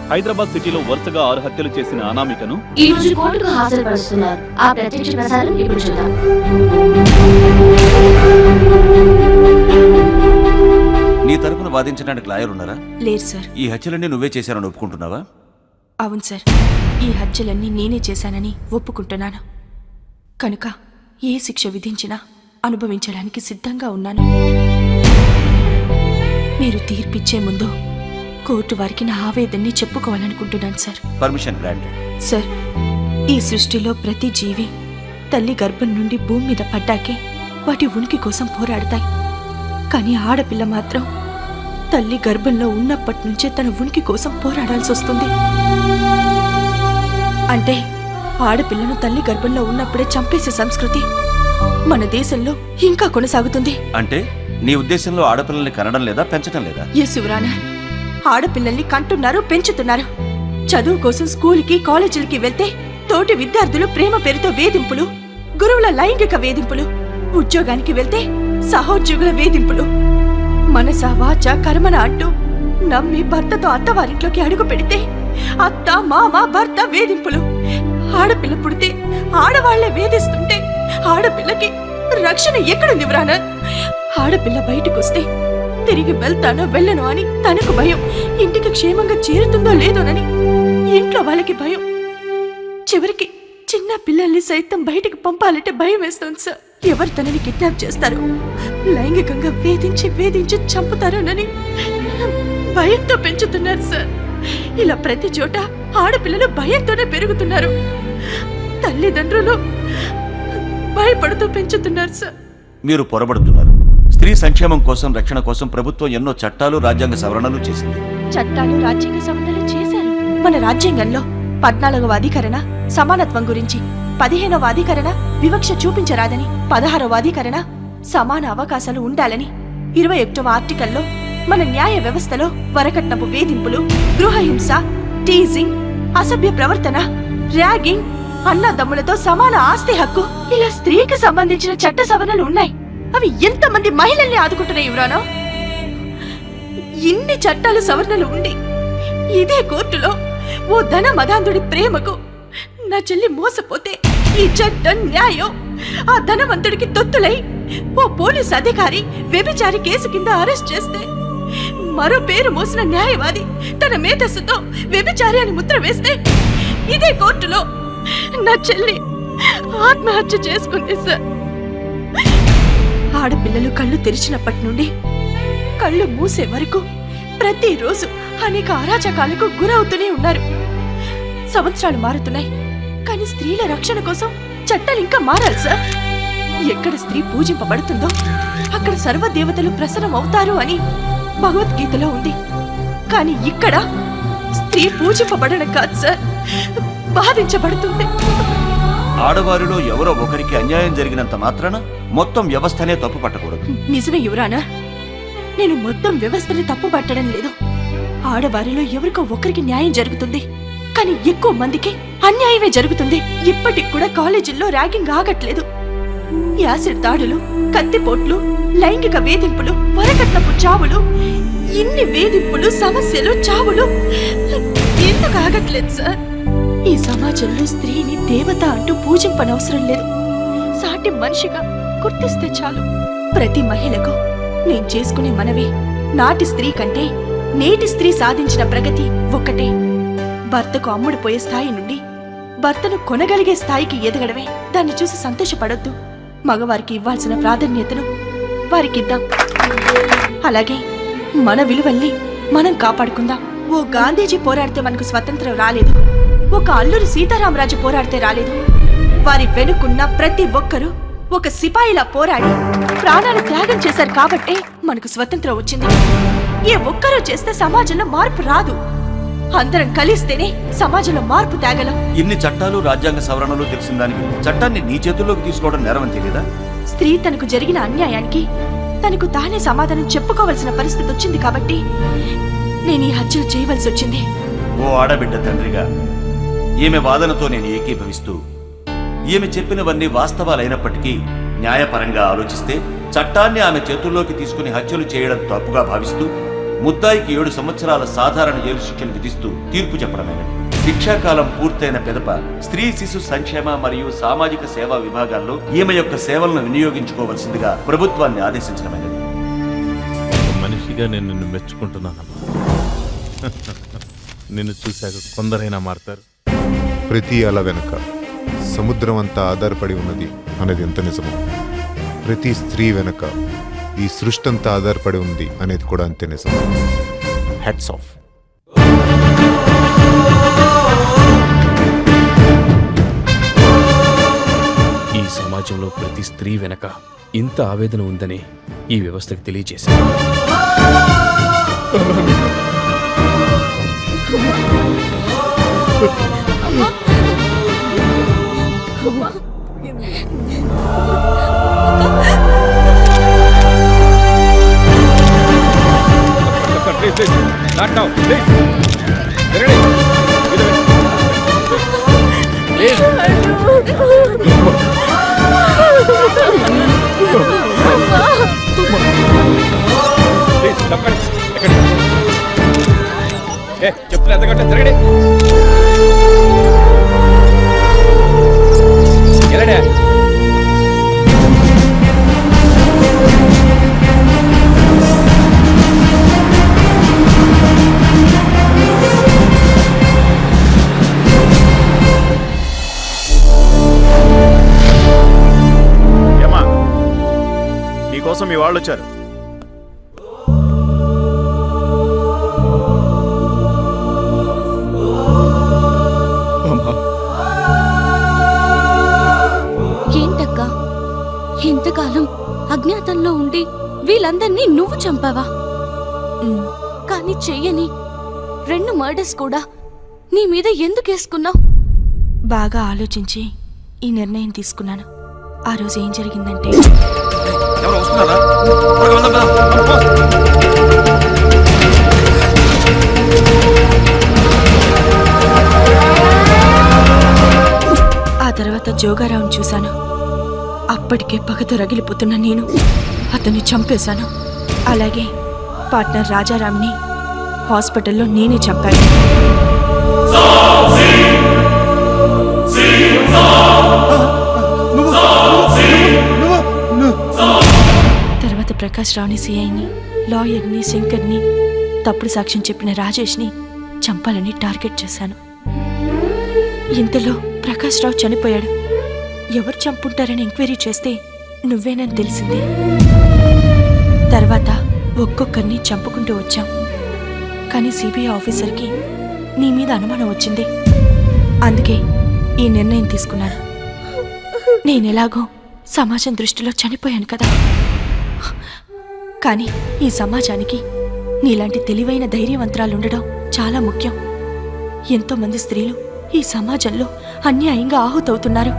హైదరాబాద్ సిటీలో వరుసగా 6 హత్యలు చేసిన అనామికను ఈ రోజు కోర్టుకు హాజరుపరుస్తున్నారు. ఆ ప్రత్యక్ష ప్రసారం ఇప్పుడు చూద్దాం. నీ తరపున వాదించడానికి లాయర్ ఉన్నారా? లేరు సార్. ఈ హత్యలన్నీ నువ్వే చేశానని ఒప్పుకుంటున్నావా? అవును సార్, ఈ హత్యలన్నీ నేనే చేశానని ఒప్పుకుంటున్నాను. కనుక ఏ శిక్ష విధించినా అనుభవించడానికి సిద్ధంగా ఉన్నాను. మీరు తీర్పిచ్చే ముందు కోర్టు వారికి నా ఆవేదన్ని చెప్పుకోవాలనుకుంటున్నాను సార్. Permission granted. సార్, ఈ సృష్టిలో ప్రతి జీవి తల్లి గర్భం నుండి భూమి మీద పడ్డాకే వాటి ఉనికి కోసం పోరాడతాయి. కానీ ఆడపిల్ల మాత్రం తల్లి గర్భంలో ఉన్నప్పటి నుంచే తన ఉనికి కోసం పోరాడాల్సి వస్తుంది. అంటే ఆడపిల్లను తల్లి గర్భంలో ఉన్నప్పుడే చంపేసే సంస్కృతి మన దేశంలో ఇంకా కొనసాగుతుంది. అంటే నీ ఉద్దేశంలో ఆడపిల్లల్ని కనడం లేదా, పెంచడం లేదా? ఎస్ యువరానా, ఆడపిల్లల్ని కంటున్నారు, పెంచుతున్నారు. చదువు కోసం స్కూల్కి కాలేజీలకి వెళ్తే తోటి విద్యార్థులు ప్రేమ పేరుతో వేధింపులు, గురువుల లైంగిక వేధింపులు, ఉద్యోగానికి వెళ్తే సహోద్యోగుల వేధింపులు, మనస వాచ కర్మన అంటూ నమ్మి భర్తతో అత్తవారింట్లోకి అడుగు పెడితే అత్త మామ భర్త వేధింపులు. ఆడపిల్ల పుడితే ఆడవాళ్లే వేధిస్తుంటే ఆడపిల్లకి రక్షణ ఎక్కడుంది వ్రానా? ఆడపిల్ల బయటకొస్తే తిరిగి వెళ్తానో వెళ్ళను అని తనకు భయం, ఇంటికి క్షేమంగా చేరుతుందో లేదోనని ఇంట్లో వాళ్ళకి భయం, చివరికి చిన్న పిల్లల్ని సైతం బయటికి పంపాలంటే భయం వేస్తోంది సార్. ఎవరు తనని కిడ్నాప్ చేస్తారో, లైంగికంగా వేధించి చంపుతారోనని భయంతో పెంచుతున్నారు సార్. ఇలా ప్రతి చోట ఆడపిల్లలు భయంతోనే పెరుగుతున్నారు. తల్లిదండ్రులు భయపడుతూ పెంచుతున్నారు సార్. మీరు పొరబడుతున్నారు. స్త్రీ సంక్షేమం కోసం, రక్షణ కోసం ప్రభుత్వం ఎన్నో చట్టాలు, రాజ్యాంగ సవరణలు చేసింది. చట్టాలు, రాజ్యాంగ సవరణలు చేశారు. మన రాజ్యాంగంలో 14వ అధికరణ సమానత్వం గురించి, 15వ అధికరణ వివక్ష చూపించరాదని, 16వ అధికరణ సమాన అవకాశాలు ఉండాలని, 21వ ఆర్టికల్లో మన న్యాయ వ్యవస్థలో వరకట్నపు వేధింపులు, గృహహింస, టీజింగ్, అసభ్య ప్రవర్తన, ర్యాగింగ్, అన్నదమ్ములతో సమాన ఆస్తి హక్కు, ఇలా స్త్రీకి సంబంధించిన చట్ట సవరణలు ఉన్నాయి. అవి ఎంతమంది మహిళల్ని ఆదుకుంటున్నాయి యువరానా? ఇన్ని చట్టాలు, సవరణలు ఉండి ఇదే కోర్టులో ఓ ధన మదాంధుడి ప్రేమకు నా చెల్లి మోసపోతే ఈ చట్టం, న్యాయం ఆ ధనవంతుడికి తొత్తులై ఓ పోలీస్ అధికారి వ్యభిచారి కేసు కింద అరెస్ట్ చేస్తే మరో పేరు మోసిన న్యాయవాది తన మేధస్సుతో వ్యభిచారి అని ముద్ర వేస్తే ఇదే కోర్టులో నా చెల్లి ఆత్మహత్య చేసుకుంది సార్. ఆడపిల్లలు కళ్ళు తెరిచినప్పటి నుండి కళ్ళు మూసే వరకు ప్రతిరోజు అనేక అరాచకాలకు గురవుతూనే ఉన్నారు. సంవత్సరాలు మారుతున్నాయి, కానీ స్త్రీల రక్షణ కోసం చట్టాలు ఇంకా మారాలి సార్. ఎక్కడ స్త్రీ పూజింపబడుతుందో అక్కడ సర్వదేవతలు ప్రసన్నం అవుతారు అని భగవద్గీతలో ఉంది. కానీ ఇక్కడ స్త్రీ పూజింపబడడం కాదు సార్, బాధించబడుతుంది. ఆడవారిలో ఎవరో ఒకరికి అన్యాయం జరిగినంత మాత్రాన మొత్తం వ్యవస్థనే తప్పు పట్టకూడదు. నిజమే యువరానా, నేను మొత్తం వ్యవస్థని తప్పు పట్టడం లేదు. ఆడవారిలో ఎవరికో ఒకరికి న్యాయం జరుగుతుంది, కానీ ఎక్కువ మందికి అన్యాయమే జరుగుతుంది. ఇప్పటికి కూడా కాలేజీల్లో ర్యాగింగ్ ఆగట్లేదు. యాసిడ్ దాడులు, కత్తిపోట్లు, లైంగిక వేధింపులు, వరకట్నపు చావులు, ఇన్ని వేధింపులు, సమస్యలు, చావులు ఎందుకు ఆగట్లేదు సార్? ఈ సమాజంలో స్త్రీని దేవత అంటూ పూజింపనవసరం లేదు, సాటి మనిషిగా గుర్తిస్తే చాలు. ప్రతి మహిళకు నేను చేసుకునే మనవి, నాటి స్త్రీ కంటే నేటి స్త్రీ సాధించిన ప్రగతి ఒక్కటే. భర్తకు అమ్ముడుపోయే స్థాయి నుండి భర్తను కొనగలిగే స్థాయికి ఎదగడమే. దాన్ని చూసి సంతోషపడొద్దు. మగవారికి ఇవ్వాల్సిన ప్రాధాన్యతను వారికిద్దాం. అలాగే మన విలువల్ని మనం కాపాడుకుందాం. ఓ గాంధీజీ పోరాడితే మనకు స్వతంత్రం రాలేదు, ఒక అల్లూరి సీతారామరాజు పోరాడితే రాలేదు. వారి వెనుకున్న ప్రతి ఒక్కరూ ఒక సిపాయిలా పోరాడి ప్రాణాలు త్యాగం చేశారు కాబట్టే మనకు స్వతంత్రం వచ్చింది. ఏ ఒక్కరూ చేస్తే సమాజంలో మార్పు రాదు. అందరం కలిస్తేనే సమాజంలో మార్పు తేగలం. ఇన్ని చట్టాలు, రాజ్యాంగ సవరణలు తెలిసిన దానికి చట్టాన్ని నీ చేతుల్లోకి తీసుకోవడం నేరం తెలియదా? స్త్రీ తనకు జరిగిన అన్యాయానికి తనకు తానే సమాధానం చెప్పుకోవలసిన పరిస్థితి వచ్చింది కాబట్టి నేను ఈ హత్యలు చేయవలసి వచ్చింది. ఓ ఆడబిడ్డ తండ్రిగా ఈమె వాదనతో నేను ఏకీభవిస్తూ, ఈమె చెప్పినవన్నీ వాస్తవాలైనప్పటికీ న్యాయపరంగా ఆలోచిస్తే చట్టాన్ని ఆమె చేతుల్లోకి తీసుకుని హత్యలు చేయడం తప్పుగా భావిస్తూ ముద్దాయికి 7 సంవత్సరాల సాధారణ జైలు శిక్షను విధిస్తూ తీర్పు చెప్పడమైనది. శిక్షాకాలం పూర్తయిన పిదప స్త్రీ శిశు సంక్షేమ మరియు సామాజిక సేవా విభాగాల్లో ఈమె యొక్క సేవలను వినియోగించుకోవలసిందిగా ప్రభుత్వాన్ని ఆదేశించడమైనది. మనిషిగా నేను నిన్ను మెచ్చుకుంటున్నానమ్మా. నిన్ను చూశాక కొందరైనా మారుతారు. ప్రతి అల వెనుక సముద్రం అంతా ఆధారపడి ఉన్నది అనేది ఎంత నిజమో, ప్రతి స్త్రీ వెనుక ఈ సృష్టి అంతా ఆధారపడి ఉంది అనేది కూడా అంతే నిజం. Hats off. ఈ సమాజంలో ప్రతి స్త్రీ వెనక ఇంత ఆవేదన ఉందని ఈ వ్యవస్థకు తెలియజేశారు. చెప్తున్నా ఎంతకంటే తిరగడే ఎలాడే ఏమా, నీకోసం మీ వాళ్ళు వచ్చారు. ఏంటక్కా, ఇంతకాలం అజ్ఞాతంలో ఉండి వీళ్ళందర్నీ నువ్వు చంపావా? కానీ చెయ్యని 2 మర్డర్స్ కూడా నీ మీద ఎందుకు వేసుకున్నావు? బాగా ఆలోచించి ఈ నిర్ణయం తీసుకున్నాను. ఆ రోజు ఏం జరిగిందంటే, ఎవరు వస్తున్నారా? త్వరగా వెళ్దాం కదా. ఆ తర్వాత జోగారావుని చూశాను. అప్పటికే పగతో రగిలిపోతున్న నేను అతన్ని చంపేశాను. అలాగే పార్ట్నర్ రాజారాంని హాస్పిటల్లో నేనే చంపాను. తర్వాత ప్రకాష్ రావుని, సిఐని, లాయర్ని, శంకర్ని, తప్పుడు సాక్ష్యం చెప్పిన రాజేష్ని చంపాలని టార్గెట్ చేశాను. ఇంతలో ప్రకాష్ రావు చనిపోయాడు. ఎవరు చంపుంటారని ఎంక్వైరీ చేస్తే నువ్వేనని తెలిసింది. తర్వాత ఒక్కొక్కరిని చంపుకుంటూ వచ్చాం. కానీ సిబిఐ ఆఫీసర్కి నీ మీద అనుమానం వచ్చింది. అందుకే ఈ నిర్ణయం తీసుకున్నాను. నేనెలాగో సమాజం దృష్టిలో చనిపోయాను కదా. కానీ ఈ సమాజానికి నీలాంటి తెలివైన ధైర్యవంతరాలుండడం చాలా ముఖ్యం. ఎంతోమంది స్త్రీలు ఈ సమాజంలో అన్యాయంగా ఆహుతవుతున్నారు.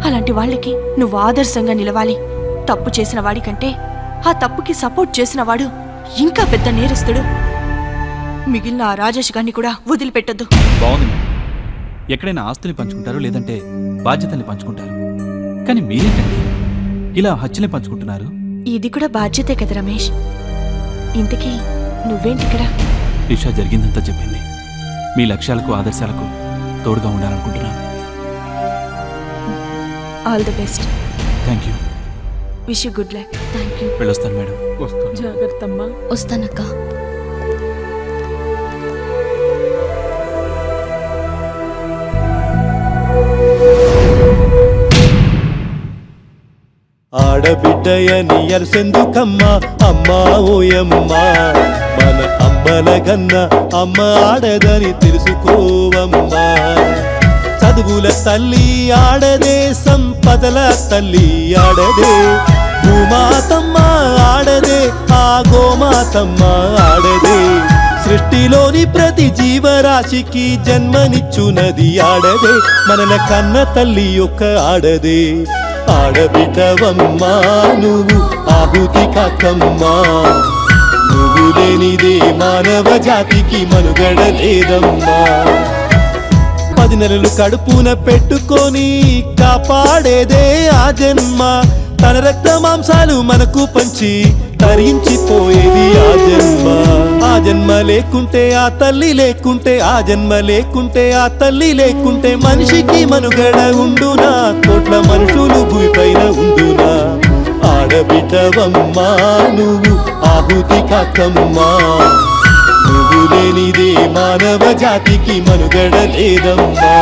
అలాంటి వాళ్ళకి నువ్వు ఆదర్శంగా నిలవాలి. తప్పు చేసిన వాడికంటే ఆ తప్పుకి సపోర్ట్ చేసిన వాడు ఇంకా పెద్ద నేరస్తుడు. మిగిలిన ఆ రాజేష్ గారిని కూడా వదిలిపెట్టద్దు. బాగుంది మేడం. ఎక్కడైనా ఆస్తుని పంచుకుంటారు, లేదంటే బాధ్యతల్ని పంచుకుంటారు. కానీ మీరేంటండి ఇలా హత్యల్ని పంచుకుంటున్నారు? ఇది కూడా బాధ్యతే కదా రమేష్. ఇంతకీ నువ్వేంటిక్కడ? రిషా జరిగిందంతా చెప్పింది. మీ లక్ష్యాలకు, ఆదర్శాలకు తోడుగా ఉండాలనుకుంటున్నాను. All the best. Thank you. Wish you good luck. Thank you. వెళ్ళొస్తాను మేడం. వస్తాను. జాగ్రత్తమ్మా. వస్తానక్క. ఆడబిడ్డయని ఎరసెందుకమ్మా అమ్మా ఓయమ్మా, మన అమ్మల గన్న అమ్మ ఆడదని తెలుసుకోవమ్మా. చదువుల తల్లి ఆడదే, సంపదల తల్లి ఆడదే, భూమాతమ్మ ఆడదే, ఆ గోమాతమ్మ ఆడదే. సృష్టిలోని ప్రతి జీవరాశికి జన్మనిచ్చునది ఆడదే, మనల కన్న తల్లి యొక్క ఆడదే. ఆడబిడ్డవమ్మా నువ్వు ఆహుతి కాకమ్మా, నువ్వు లేనిదే మానవ జాతికి మనుగడ లేదమ్మా. 10 నెలలు కడుపున పెట్టుకొని కాపాడేదే ఆ జన్మ, తన రక్త మాంసాలు మనకు పంచి తరించిపోయేది ఆ జన్మ. ఆ జన్మ లేకుంటే ఆ తల్లి లేకుంటే, ఆ జన్మ లేకుంటే ఆ తల్లి లేకుంటే మనిషికి మనుగడ ఉండునా, కోట్ల మనుషులు భూమిపైన ఉండునా. ఆడబిడ్డవమ్మా నువ్వు ఆహుతి కాకమ్మా, నువ్వు లేనిదే మానవ జాతికి మనుగడ లేదమ్మా.